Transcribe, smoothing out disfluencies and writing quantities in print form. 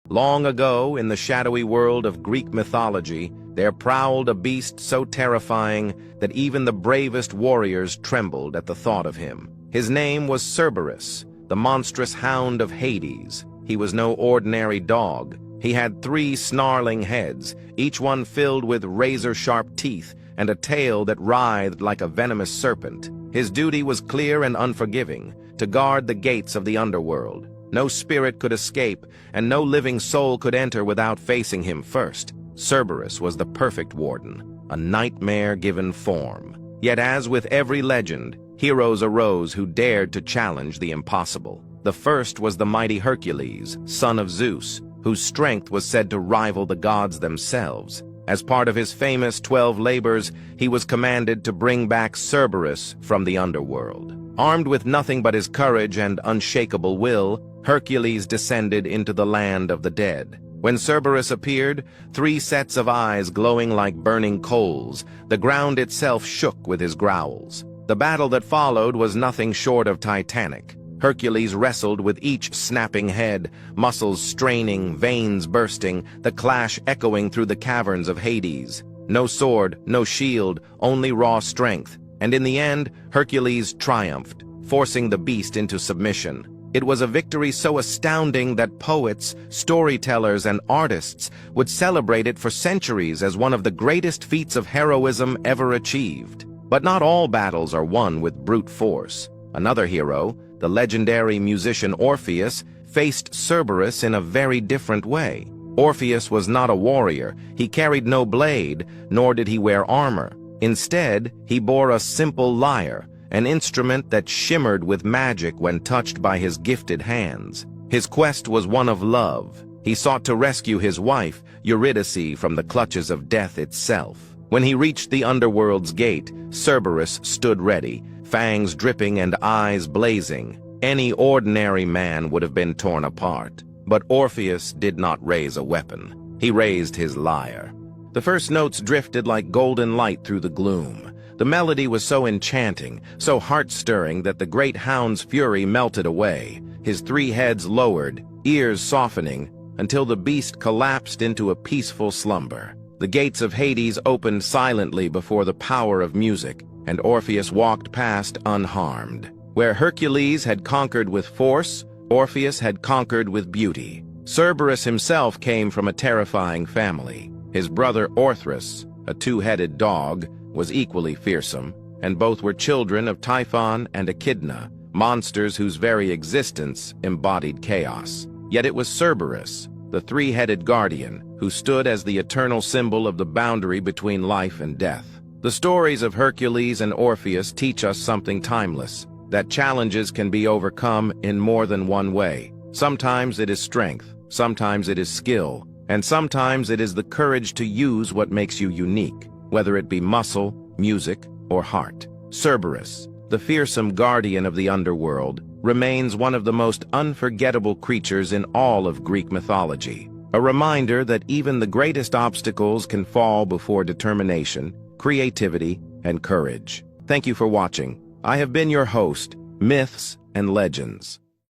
Long ago, in the shadowy world of Greek mythology, there prowled a beast so terrifying that even the bravest warriors trembled at the thought of him. His name was Cerberus, the monstrous hound of Hades. He was no ordinary dog. He had 3 snarling heads, each one filled with razor-sharp teeth, and a tail that writhed like a venomous serpent. His duty was clear and unforgiving, to guard the gates of the underworld. No spirit could escape, and no living soul could enter without facing him first. Cerberus was the perfect warden, a nightmare given form. Yet as with every legend, heroes arose who dared to challenge the impossible. The first was the mighty Hercules, son of Zeus, whose strength was said to rival the gods themselves. As part of his famous 12 labors, he was commanded to bring back Cerberus from the underworld. Armed with nothing but his courage and unshakable will, Hercules descended into the land of the dead. When Cerberus appeared, 3 sets of eyes glowing like burning coals, the ground itself shook with his growls. The battle that followed was nothing short of titanic. Hercules wrestled with each snapping head, muscles straining, veins bursting, the clash echoing through the caverns of Hades. No sword, no shield, only raw strength. And in the end, Hercules triumphed, forcing the beast into submission. It was a victory so astounding that poets, storytellers, and artists would celebrate it for centuries as one of the greatest feats of heroism ever achieved. But not all battles are won with brute force. Another hero, the legendary musician Orpheus, faced Cerberus in a very different way. Orpheus was not a warrior. He carried no blade, nor did he wear armor. Instead, he bore a simple lyre, an instrument that shimmered with magic when touched by his gifted hands. His quest was one of love. He sought to rescue his wife, Eurydice, from the clutches of death itself. When he reached the underworld's gate, Cerberus stood ready, fangs dripping and eyes blazing. Any ordinary man would have been torn apart. But Orpheus did not raise a weapon. He raised his lyre. The first notes drifted like golden light through the gloom. The melody was so enchanting, so heart-stirring that the great hound's fury melted away, his 3 heads lowered, ears softening, until the beast collapsed into a peaceful slumber. The gates of Hades opened silently before the power of music, and Orpheus walked past unharmed. Where Hercules had conquered with force, Orpheus had conquered with beauty. Cerberus himself came from a terrifying family. His brother Orpheus, a 2-headed dog, was equally fearsome, and both were children of Typhon and Echidna, monsters whose very existence embodied chaos. Yet it was Cerberus, the 3-headed guardian, who stood as the eternal symbol of the boundary between life and death. The stories of Hercules and Orpheus teach us something timeless, that challenges can be overcome in more than one way. Sometimes it is strength, sometimes it is skill, and sometimes it is the courage to use what makes you unique, whether it be muscle, music, or heart. Cerberus, the fearsome guardian of the underworld, remains one of the most unforgettable creatures in all of Greek mythology. A reminder that even the greatest obstacles can fall before determination, creativity, and courage. Thank you for watching. I have been your host, Myths and Legends.